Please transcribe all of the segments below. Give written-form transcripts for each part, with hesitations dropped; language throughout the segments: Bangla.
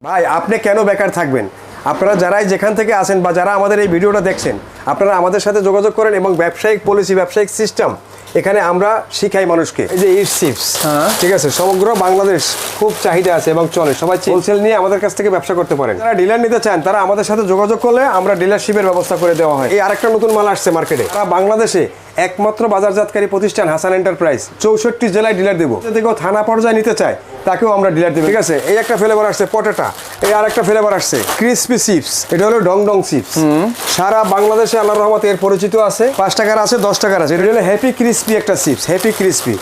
ভাই আপনি কেন বেকার থাকবেন? আপনারা যারাই যেখান থেকে আসেন বা যারা আমাদের এই ভিডিওটা দেখছেন, আপনারা আমাদের সাথে যোগাযোগ করেন এবং ব্যবসায়িক পলিসি, ব্যবসায়িক সিস্টেম এখানে আমরা শিখাই মানুষকে। এই যে ইট চিপস, ঠিক আছে, সমগ্র বাংলাদেশ খুব চাহিদা আছে এবং চলে, সবাই হোলসেল নিয়ে আমাদের কাছ থেকে ব্যবসা করতে পারেন। যারা ডিলার নিতে চান তারা আমাদের সাথে যোগাযোগ করলে আমরা ডিলারশিপের ব্যবস্থা করে দেওয়া হয়। এই আরেকটা নতুন মাল আসছে মার্কেটে, তারা বাংলাদেশে একমাত্র বাজারজাতকারী প্রতিষ্ঠান হাসান এন্টারপ্রাইজ, 64 জেলায় ডিলার দেবো। যদি কেউ থানা পর্যায়ে নিতে চায় তাকেও আমরা ডিলার দেবো, ঠিক আছে। এই একটা ফ্লেভার আসছে পটেটা, এই আরেকটা ফ্লেভার আসছে ক্রিসপি চিপস, এটা হলো ডং ডং চিপস। সারা বাংলাদেশে আল্লাহর রহমতে এর পরিচিত আছে। 5 টাকার আছে, 10 টাকার আছে। এটা হলো হ্যাপি ক্রিসপি একটা chips, happy crispy,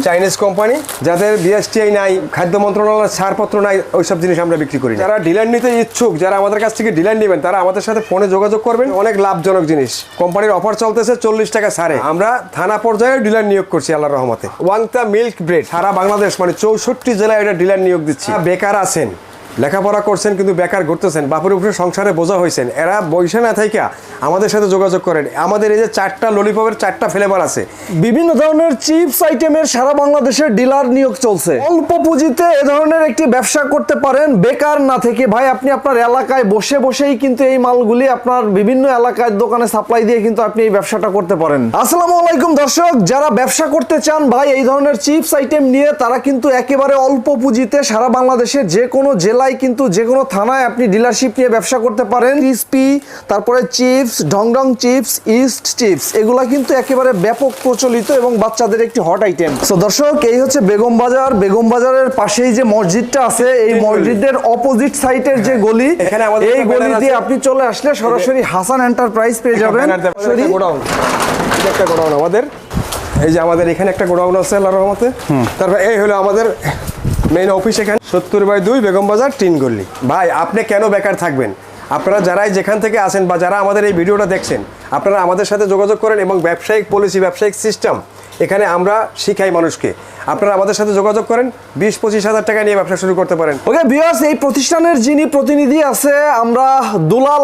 Chinese company, যাদের বিএসটিআই নাই, খাদ্য মন্ত্রণালয়ের ছাড়পত্র নাই, ওইসব জিনিস আমরা বিক্রি করি। যারা ডিলার নিতে ইচ্ছুক, যারা আমাদের কাছ থেকে ডিলার নেবেন, তারা আমাদের সাথে ফোনে যোগাযোগ করবেন। অনেক লাভজনক জিনিস, কোম্পানির অফার চলতেছে 40 টাকা ছাড়ে। আমরা থানা পর্যায়ে ডিলার নিয়োগ করছি আল্লাহর রহমতে। ওয়াংতা মিল্ক ব্রেড সারা বাংলাদেশ মানে 64 জেলায় এটা ডিলার নিয়োগ দিচ্ছি। বেকার আছেন, লেখাপড়া করছেন কিন্তু বেকার ঘুরতেছেন, বাপের উপরে সংসারে বোঝা হয়েছেন, এরা বৈশা না থাইকা আমাদের সাথে যোগাযোগ করেন। আমাদের এই যে 4টা ললিপপের 4টা ফ্লেভার আছে, বিভিন্ন ধরনের চিপস আইটেমের সারা বাংলাদেশের ডিলার নিয়োগ চলছে। অল্প পুঁজিতে এ ধরনের একটি ব্যবসা করতে পারেন বেকার না থেকে। ভাই আপনি আপনার এলাকায় বসে বসেই কিন্তু এই মালগুলি আপনার বিভিন্ন এলাকায় দোকানে সাপ্লাই দিয়ে কিন্তু আপনি এই ব্যবসাটা করতে পারেন। আসসালামু আলাইকুম দর্শক, যারা ব্যবসা করতে চান ভাই এই ধরনের চিপস আইটেম নিয়ে, তারা কিন্তু একেবারে অল্প পুঁজিতে সারা বাংলাদেশের যে কোনো জেলায় কিন্তু যে কোনো থানায় আপনি ডিলারশিপ নিয়ে ব্যবসা করতে পারেন। ক্রিসপি, তারপরে চিপস, ঢংঢং চিপস, ইস্ট চিপস, এগুলা কিন্তু একেবারে ব্যাপক প্রচলিত এবং বাচ্চাদের একটি হট আইটেম। সো দর্শক, এই হচ্ছে বেগম বাজার। বেগম বাজারের পাশেই যে মসজিদটা আছে, এই মসজিদের অপোজিট সাইডের যে গলি, এই গলি দিয়ে আপনি চলে আসলে সরাসরি হাসান এন্টারপ্রাইজ পেয়ে যাবেন। গোডাউন, একটা গোডাউন আমাদের, এই যে আমাদের এখানে একটা গোডাউন আছে আল্লাহর রহমতে। তারপর এই হলো আমাদের মেইন অফিস, এখানে 70/2 বেগম বাজার 3 গলি। ভাই আপনি কেন বেকার থাকবেন? আপনারা যারাই যেখান থেকে আসেন বা যারা আমাদের এই ভিডিওটা দেখছেন, আপনারা আমাদের সাথে যোগাযোগ করেন এবং ব্যবসায়িক পলিসি, ব্যবসায়িক সিস্টেম এখানে আমরা শিখাই মানুষকে। আপনারা আমাদের সাথে যোগাযোগ করেন, 20-25 হাজার টাকা নিয়ে ব্যবসা শুরু করতে পারেন। ওকে ভিউয়ার্স, এই প্রতিষ্ঠানের যিনি প্রতিনিধি আছে, আমরা দুলাল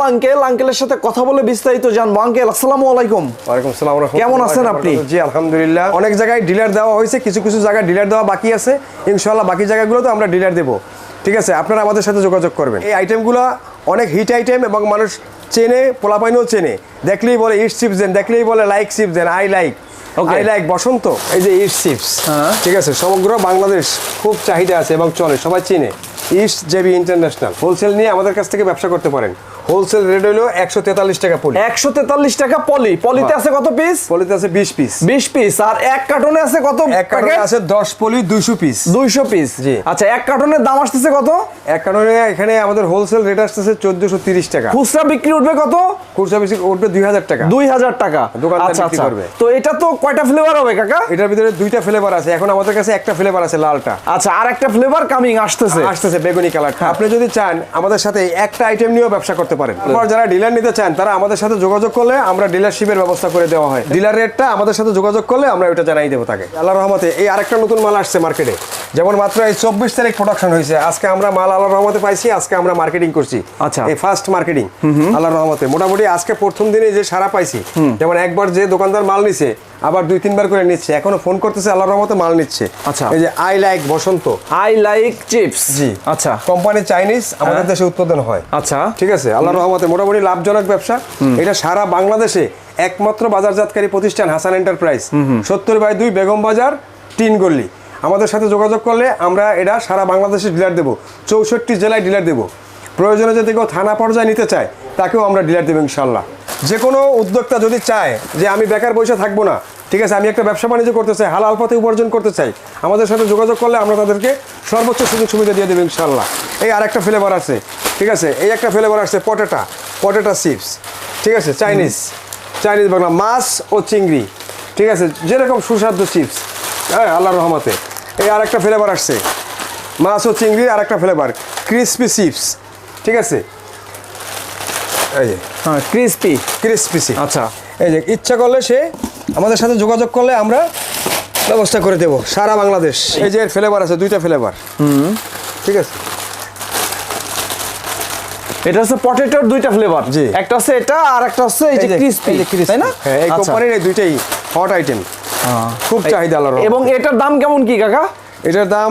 আঙ্কেলের সাথে কথা বলে বিস্তারিত জানবো। আঙ্কেল আসসালামু আলাইকুম। ওয়ালাইকুম আসসালাম। কেমন আছেন আপনি? জি আলহামদুলিল্লাহ। অনেক জায়গায় ডিলার দেওয়া হয়েছে, কিছু কিছু জায়গায় ডিলার দেওয়া বাকি আছে। ইনশাআল্লাহ বাকি জায়গাগুলোতে আমরা ডিলার দেবো, ঠিক আছে। আপনারা আমাদের সাথে যোগাযোগ করবেন। এই আইটেমগুলো অনেক হিট আইটেম এবং মানুষ চেনে, পোলাপাইনও চেনে। দেখলেই বলে ইট চিপস দেন, দেখলেই বলে লাইক চিপস দেন, আই লাইক বসন্ত। এই যে ইট চিপস, ঠিক আছে, সমগ্র বাংলাদেশ খুব চাহিদা আছে এবং চলে, সবাই চিনে। ইস্ট জেবি ইন্টারন্যাশনাল হোলসেল নিয়ে আমাদের কাছ থেকে ব্যবসা করতে পারেন। হোলসেল রেট হলো 143 টাকা পলি। 143 টাকা পলি। পলিতে আছে কত পিস? পলিতে আছে 20 পিস। 20 পিস। আর এক কার্টনে আছে কত? এক কার্টনে আছে 10 পলি, 200 পিস। 200 পিস, জি। আচ্ছা, এক কার্টনের দাম আসতেছে কত? এক কার্টনে এখানে আমাদের হোলসেল রেট আসতেছে 1430 টাকা। খুচরা বিক্রি উঠবে কত? খুচরা বিক্রি উঠবে 2000 টাকা। 2000 টাকা দোকানদার বিক্রি করবে। তো এটা তো কয়টা ফ্লেভার হবে কাকা? এটার ভিতরে 2টা ফ্লেভার আছে। এখন আমাদের কাছে একটা ফ্লেভার আছে, লালটা। আচ্ছা, আর একটা ফ্লেভার কামিং আসতেছে বেগুনি কালার। আপনি যদি চান আমাদের সাথে একটা আইটেম নিয়েও ব্যবসা করতে পারেন। তারপর যারা ডিলার নিতে চান তারা আমাদের সাথে যোগাযোগ করলে আমরা ডিলারশিপের ব্যবস্থা করে দেওয়া হয়। ডিলার রেটটা আমাদের সাথে যোগাযোগ করলে আমরা ওটা জানাই দেবো তাকে। আল্লাহর রহমতে এই আরেকটা নতুন মাল আসছে মার্কেটে, যেমন মাত্র এই 24 তারিখ প্রোডাকশন হয়েছে। আজকে আমরা মাল আল্লাহর রহমতে পাইছি, আজকে আমরা মার্কেটিং করছি। আচ্ছা, এই ফার্স্ট মার্কেটিং আল্লাহর রহমতে। মোটামুটি আজকে প্রথম দিনে যে সারা পাইছি, যেমন একবার যে দোকানদার মাল নিছে আবার 2-3 বার করে নিচ্ছে, এখনো ফোন করতেছে, আল্লাহর রহমতে মাল নিচ্ছে। আচ্ছা, এই যে I like Basanta, I like chips, জি। আচ্ছা, কোম্পানি চাইনিজ, আমাদের দেশে উৎপাদন হয়। আচ্ছা, ঠিক আছে, আল্লাহর রহমতে মোটামুটি লাভজনক ব্যবসা। এটা সারা বাংলাদেশে একমাত্র বাজারজাতকারী প্রতিষ্ঠান হাসান এন্টারপ্রাইজ, 70/2 বেগম বাজার 3 গলি। আমাদের সাথে যোগাযোগ করলে আমরা এটা সারা বাংলাদেশে ডিলার দেবো, 64 জেলায় ডিলার দেবো। প্রয়োজনে যদি কেউ থানা পর্যায়ে নিতে চায় তাকেও আমরা ডিলার দেবো ইনশাল্লাহ। যে কোনো উদ্যোক্তা যদি চায় যে আমি বেকার বসে থাকবো না, ঠিক আছে, আমি একটা ব্যবসা বাণিজ্য করতে চাই, হালাল পথে উপার্জন করতে চাই, আমাদের সাথে যোগাযোগ করলে আমরা তাদেরকে সর্বোচ্চ সুযোগ সুবিধা দিয়ে দেবো ইনশাল্লাহ। এই আরেকটা ফ্লেভার আছে, ঠিক আছে, এই একটা ফ্লেভার আসছে পটেটা চিপস, ঠিক আছে, চাইনিজ বাংলা, মাছ ও চিংড়ি, ঠিক আছে, যেরকম সুস্বাদু চিপস, হ্যাঁ আল্লাহর রহমতে। এই আরেকটা ফ্লেভার আসছে মাছ ও চিংড়ির আরেকটা ফ্লেভার ক্রিসপি চিপস, ঠিক আছে, এই যে হ্যাঁ ক্রিসপি চিপস। আচ্ছা, এই যে ইচ্ছা করলে সে আমাদের সাথে যোগাযোগ করলে আমরা ব্যবস্থা করে দেবো সারা বাংলাদেশ। এই যে ফ্লেভার আছে 2টা ফ্লেভার, ঠিক আছে। এটা হচ্ছে পটেটোর 2টা ফ্লেভার, জি। একটা হচ্ছে এটা আর একটা হচ্ছে এই যে ক্রিসপি, তাই না? হ্যাঁ, এই কোম্পানির এই দুইটাই হট আইটেম, খুব চাহিদা আল্লাহর। এবং এটার দাম কেমন কি কাকা? এটার দাম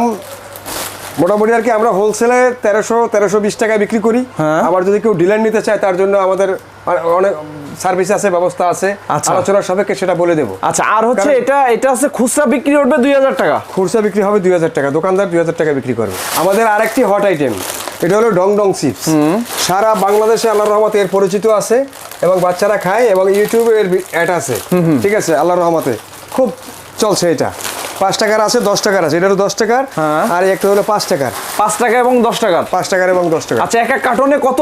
মোটামুটি আর কি আমরা হোলসেলে 1320 টাকায় বিক্রি করি। হ্যাঁ। আবার যদি কেউ ডিলার নিতে চায় তার জন্য আমাদের অনেক সার্ভিস আছে, ব্যবস্থা আছে, আচ্ছা। আলোচনার সাপেক্ষে সেটা বলে দেবো। আচ্ছা, আর হচ্ছে এটা আছে খুচরা বিক্রি করবে 2000 টাকা, খুচরা বিক্রি হবে 2000 টাকা, দোকানদার 2000 টাকা বিক্রি করবে। আমাদের আরেকটি হট আইটেম, এটা হলো ডং ডং চিপস। সারা বাংলাদেশে আল্লাহর রহমতে এর পরিচিত আছে এবং বাচ্চারা খায় এবং ইউটিউবে এর অ্যাড আছে। ঠিক আছে, আল্লাহর রহমতে খুব চলছে। এটা 5 টাকার আছে, 10 টাকার আছে। এটা হলো 10 টাকার, হ্যাঁ। আর একটা হলো 5 টাকার। 5 টাকা এবং 10 টাকা। 5 টাকার এবং 10 টাকা। আচ্ছা, এক কার্টনে কত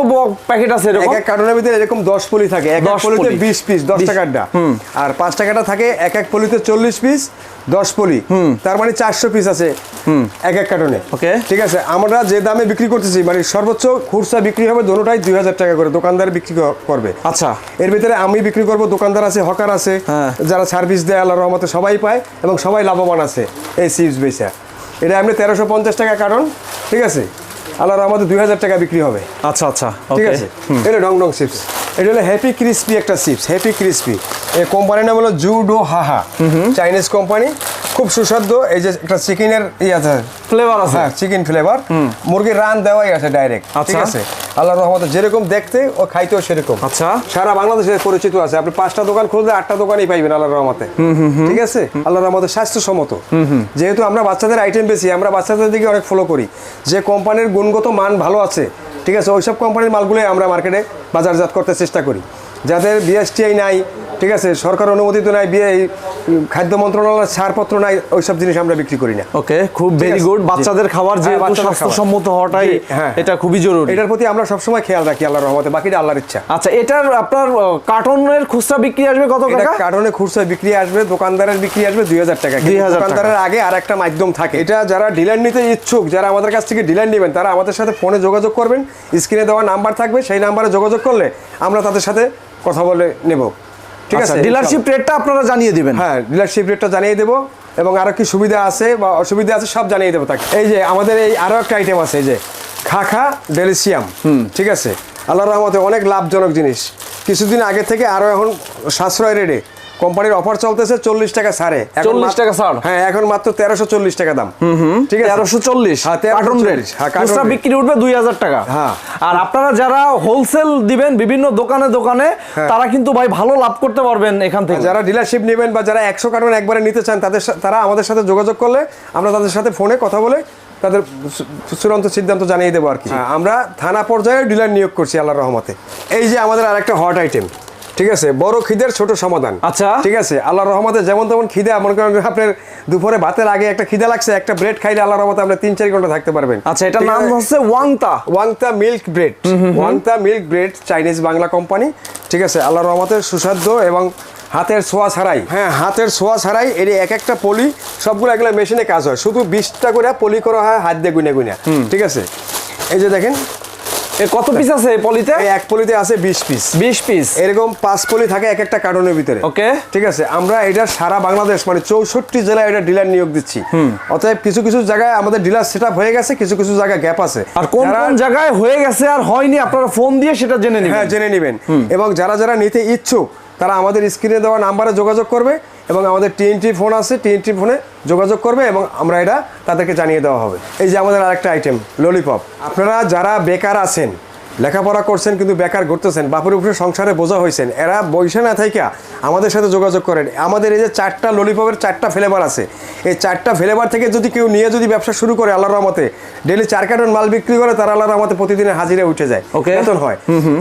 প্যাকেট আছে এরকম? এক কার্টনের ভিতরে এরকম 10 পলি থাকে, এক 10 পলিতে পলি। 20 পিস, 10 টাকারটা। আর 5 টাকাটা থাকে এক পলিতে 40 পিস, 10 পলি, তার মানে 400 পিস আছে এক কার্টনে। ওকে, ঠিক আছে, আমরা যে দামে বিক্রি করতেছি মানে সর্বোচ্চ খুচরা বিক্রি হবে দোনোটাই 2000 টাকা করে, দোকানদার বিক্রি করবে। আচ্ছা, এর ভিতরে আমি বিক্রি করব, দোকানদার আছে, হকার আছে, হ্যাঁ। যারা সার্ভিস দেয় আল্লাহর রহমতে সবাই পায় এবং সবাই লাভবান আছে এই চিপস বেচা। এটা এমনি 1350 টাকা কারণ, ঠিক আছে, আল্লাহর রহমতে 2000 টাকা বিক্রি হবে। আচ্ছা আচ্ছা, ঠিক ওকে। আছে, এটা ডং ডং চিপস। এটা হলো হ্যাপি ক্রিসপি একটা চিপস, হ্যাপি ক্রিসপি। এই কোম্পানির নাম হলো জুডো হাহা, চাইনিজ কোম্পানি, খুব সুস্বাদু। এই যে একটা চিকেনের আছে, ফ্লেভার আছে। হ্যাঁ, চিকেন ফ্লেভার, মুরগির রান দেওয়াই আছে ডাইরেক্ট। ঠিক আচ্ছা। আছে, আল্লাহর রহমতে যেরকম দেখতে ও খাইতেও সেরকম। আচ্ছা, সারা বাংলাদেশে পরিচিত আছে। আপনি 5টা দোকান খুললে 8টা দোকানই পাইবেন আল্লাহর রহমতে। ঠিক আছে, আল্লাহর রহমতে স্বাস্থ্যসম্মত। যেহেতু আমরা বাচ্চাদের আইটেম বেশি, আমরা বাচ্চাদের দিকে অনেক ফলো করি, যে কোম্পানির গুণগত মান ভালো আছে, ঠিক আছে, ওইসব কোম্পানির মালগুলোই আমরা মার্কেটে বাজারজাত করতে চেষ্টা করি। যাদের বিএসটিআই নাই, ঠিক আছে, সরকার অনুমোদিত নাই, খাদ্য মন্ত্রণালয়ের ছাড়পত্র নাই, ওইসব জিনিস আমরা বিক্রি করি না। ওকে, খুব ভেরি গুড। বাচ্চাদের খাবার যে স্বাস্থ্যসম্মত হওয়াটাই এটা খুবই জরুরি। এটার প্রতি আমরা সবসময় খেয়াল রাখি আল্লাহর রহমতে, বাকিটা আল্লাহর ইচ্ছা। আচ্ছা, এটার আপনার কার্টনের খুচরা বিক্রি আসবে কত এটা টাকা? কার্টনে খুচরা বিক্রি আসবে, দোকানদারের বিক্রি আসবে 2000 টাকা। 2000 টাকা। দোকানদারের আগে আর একটা মাধ্যম থাকে। এটা যারা ডিলার নিতে ইচ্ছুক, যারা আমাদের কাছ থেকে ডিলার নেবেন, তারা আমাদের সাথে ফোনে যোগাযোগ করবেন। স্ক্রিনে দেওয়া নাম্বার থাকবে, সেই নাম্বারে যোগাযোগ করলে আমরা তাদের সাথে কথা বলে নেব। ঠিক আছে, ডিলারশিপ রেটটা আপনারা জানিয়ে দিবেন। হ্যাঁ, ডিলারশিপ রেটটা জানিয়ে দেবো এবং আরো কি সুবিধা আছে বা অসুবিধা আছে সব জানিয়ে দেবো তাকে। এই যে আমাদের এই আরো একটা আইটেম আছে, এই যে খাখা ডেলিসিয়াম। ঠিক আছে, আল্লাহর রহমতে অনেক লাভজনক জিনিস। কিছুদিন আগে থেকে আরো এখন সাশ্রয় রেটে কোম্পানির অফার চলতেছে, 40 টাকা ছাড়ে। 40 টাকা ছাড়? হ্যাঁ, এখন মাত্র 1340 টাকা দাম। ঠিক আছে, 1340 হ্যাঁ, কার্টন 1340 রেট। হ্যাঁ, কার্টন খুচরা রেট। বিক্রি উঠবে 2000 টাকা। হ্যাঁ। আর আপনারা যারা হোলসেল দিবেন বিভিন্ন দোকানে দোকানে, তারা কিন্তু ভাই ভালো লাভ করতে পারবেন এখান থেকে। যারা ডিলারশিপ নেবেন বা যারা 100 কার্টন একবারে নিতে চান, তারা আমাদের সাথে যোগাযোগ করলে আমরা তাদের সাথে ফোনে কথা বলে তাদের চূড়ান্ত সিদ্ধান্ত জানিয়ে দেবো আর কি। আমরা থানা পর্যায়ে ডিলার নিয়োগ করছি আল্লাহর রহমতে। এই যে আমাদের আরেকটা হট আইটেম, ঠিক আছে, বড় খিদের ছোট সমাধান। আচ্ছা, ঠিক আছে, আল্লাহর রহমতে যেমন তেমন খিদে, মনে করেন আপনার দুপুরে ভাতের আগে একটা খিদে লাগছে, একটা ব্রেড খাইলে আল্লাহর রহমতে আপনি 3-4 ঘন্টা থাকতে পারবেন। আচ্ছা, এটার নাম হচ্ছে ওয়াংতা মিল্ক ব্রেড। ওয়াংতা milk bread, Chinese Bangla company. ঠিক আছে, আল্লাহর রহমতে সুস্বাদু এবং হাতের ছোঁয়া ছাড়াই। হ্যাঁ, হাতের ছোঁয়া ছাড়াই। এর এক একটা পলি সবগুলো এগুলো মেশিনে কাজ হয়, শুধু 20টা করে পলি করা হয় হাত দিয়ে গুনে গুনে। ঠিক আছে, এই যে দেখেন কত পিস আছে এই পলিতে? এই এক পলিতে আছে 20 পিস। 20 পিস, এরকম 5 পলি থাকে এক একটা কার্টনের ভিতরে। ওকে, ঠিক আছে, আমরা এটা সারা বাংলাদেশ মানে 64 জেলায় এটা ডিলার নিয়োগ দিচ্ছি। অতএব কিছু কিছু জায়গায় আমাদের ডিলার সেটআপ হয়ে গেছে, কিছু কিছু জায়গায় গ্যাপ আছে। আর কোন কোন জায়গায় হয়ে গেছে আর হয়নি আপনারা ফোন দিয়ে সেটা জেনে নেবেন। হ্যাঁ, জেনে নেবেন। এবং যারা যারা নিতে ইচ্ছুক তারা আমাদের স্ক্রিনে দেওয়া নাম্বারে যোগাযোগ করবে এবং আমাদের টিএনটি ফোন আছে, টিএনটি ফোনে যোগাযোগ করবে এবং আমরা এটা তাদেরকে জানিয়ে দেওয়া হবে। এই যে আমাদের আরেকটা আইটেম ললিপপ। আপনারা যারা বেকার আছেন, লেখাপড়া করছেন কিন্তু বেকার ঘুরতেছেন, বাপের উপরে সংসারে বোঝা হয়েছেন, এরা বইসে না থাইকা আমাদের সাথে যোগাযোগ করেন। আমাদের এই যে 4টা ললিপপের 4টা ফ্লেভার আছে, এই 4টা ফ্লেভার থেকে যদি কেউ নিয়ে যদি ব্যবসা শুরু করে আল্লাহর রহমতে, ডেইলি 4 কার্টন মাল বিক্রি করে, তার আল্লাহর রহমতে প্রতিদিনের হাজিরা উঠে যায়, বেতন হয়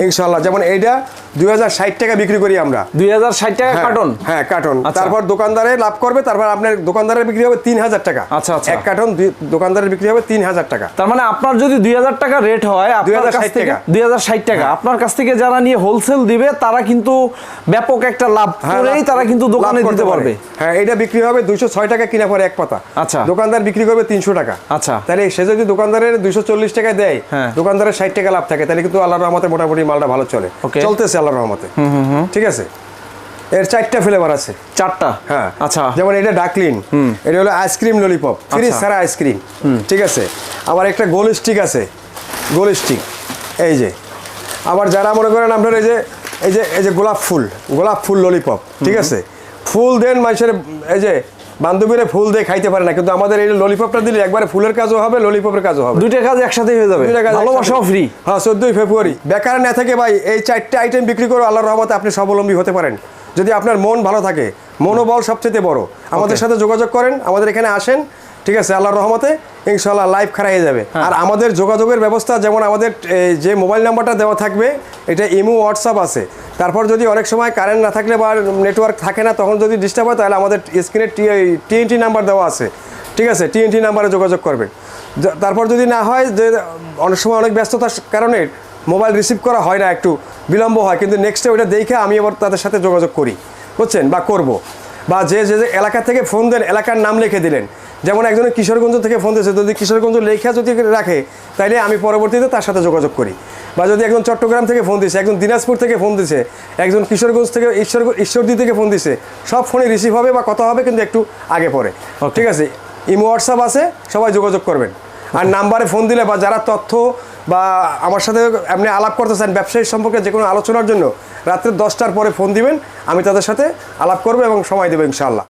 ইনশাআল্লাহ। যেমন এইটা 2060 টাকা বিক্রি করি আমরা। 2060 টাকা কার্টন? হ্যাঁ, কার্টন। আচ্ছা। তারপর দোকানদারে লাভ করবে, তারপর আপনার দোকানদারের বিক্রি হবে 3000 টাকা। আচ্ছা আচ্ছা, এক কার্টন দোকানদারের বিক্রি হবে 3000 টাকা। তার মানে আপনার যদি 2000 টাকা রেট হয়, আপনার কাছ 2060 থেকে টাকা। 2060 টাকা আপনার কাছ থেকে যারা নিয়ে হোলসেল দিবে তারা কিন্তু ব্যাপক একটা লাভ করেই তারা কিন্তু দোকানে দিতে পারবে। হ্যাঁ, এটা বিক্রি হবে 206 টাকা কিনা পরে এক পাতা। আচ্ছা, দোকানদার বিক্রি করবে 300 টাকা। আচ্ছা, তাহলে সে যদি দোকানদারের 240 টাকা দেয়, হ্যাঁ, দোকানদারের 60 টাকা লাভ থাকে, তাহলে কিন্তু আল্লাহর রহমতে মোটামুটি মালটা ভালো চলে, চলতেছে আল্লাহর রহমতে। ঠিক আছে, এর 4টা ফ্লেভার আছে। 4টা? হ্যাঁ, আচ্ছা। যেমন এটা ডাকলিন, এটা হলো আইসক্রিম ললিপপ, ফ্রিজ ছাড়া আইসক্রিম। ঠিক আছে, আবার একটা গোল স্টিক আছে, গোল স্টিক। এই যে আবার যারা মনে করেন আপনার এই যে গোলাপ ফুল ললিপপ। ঠিক আছে, ফুল দেন মানুষের এই যে বান্ধবীরা ফুল দিয়ে খাইতে পারে না, কিন্তু আমাদের এই ললিপপটা দিলে একবারে ফুলের কাজও হবে, ললিপপের কাজও হবে, দুইটা কাজ একসাথে হয়ে যাবে, ভালোবাসাও ফ্রি। হ্যাঁ, 14 ফেব্রুয়ারি বেকার না থেকে ভাই এই 4টে আইটেম বিক্রি করে আল্লাহর রহমতে আপনি স্বাবলম্বী হতে পারেন, যদি আপনার মন ভালো থাকে। মনোবল সবচেয়ে বড়। আমাদের সাথে যোগাযোগ করেন, আমাদের এখানে আসেন, ঠিক আছে, আল্লাহর রহমতে ইনশাআল্লাহ লাইফ খারাপ হয়ে যাবে। আর আমাদের যোগাযোগের ব্যবস্থা যেমন আমাদের যে মোবাইল নাম্বারটা দেওয়া থাকবে, এটা ইমো হোয়াটসঅ্যাপ আছে। তারপর যদি অনেক সময় কারেন্ট না থাকলে বা নেটওয়ার্ক থাকে না, তখন যদি ডিস্টার্ব হয়, তাহলে আমাদের স্ক্রিনে TNT নাম্বার দেওয়া আছে, ঠিক আছে, TNT নাম্বারে যোগাযোগ করবেন। তারপর যদি না হয়, যে অনেক সময় অনেক ব্যস্ততার কারণে মোবাইল রিসিভ করা হয় না, একটু বিলম্ব হয়, কিন্তু নেক্সটে ওইটা দেখে আমি আবার তাদের সাথে যোগাযোগ করি, বুঝছেন, বা করব। বা যে যে এলাকা থেকে ফোন দেন, এলাকার নাম লিখে দিলেন। যেমন একজনের কিশোরগঞ্জ থেকে ফোন দিয়েছে, যদি কিশোরগঞ্জ লেখা যদি রাখে, তাইলে আমি পরবর্তীতে তার সাথে যোগাযোগ করি। বা যদি একজন চট্টগ্রাম থেকে ফোন দিছে, একজন দিনাজপুর থেকে ফোন দিছে, একজন কিশোরগঞ্জ থেকে ঈশ্বরদী থেকে ফোন দিছে, সব ফোনে রিসিভ হবে বা কথা হবে, কিন্তু একটু আগে পরে, ঠিক আছে। ইমো হোয়াটসঅ্যাপ আছে, সবাই যোগাযোগ করবেন। আর নাম্বারে ফোন দিলে বা যারা তথ্য বা আমার সাথে আপনি আলাপ করতে চান ব্যবসায়ী সম্পর্কে যে কোনো আলোচনার জন্য, রাত্রে 10টার পরে ফোন দিবেন, আমি তাদের সাথে আলাপ করবো এবং সময় দেবো ইনশাআল্লাহ।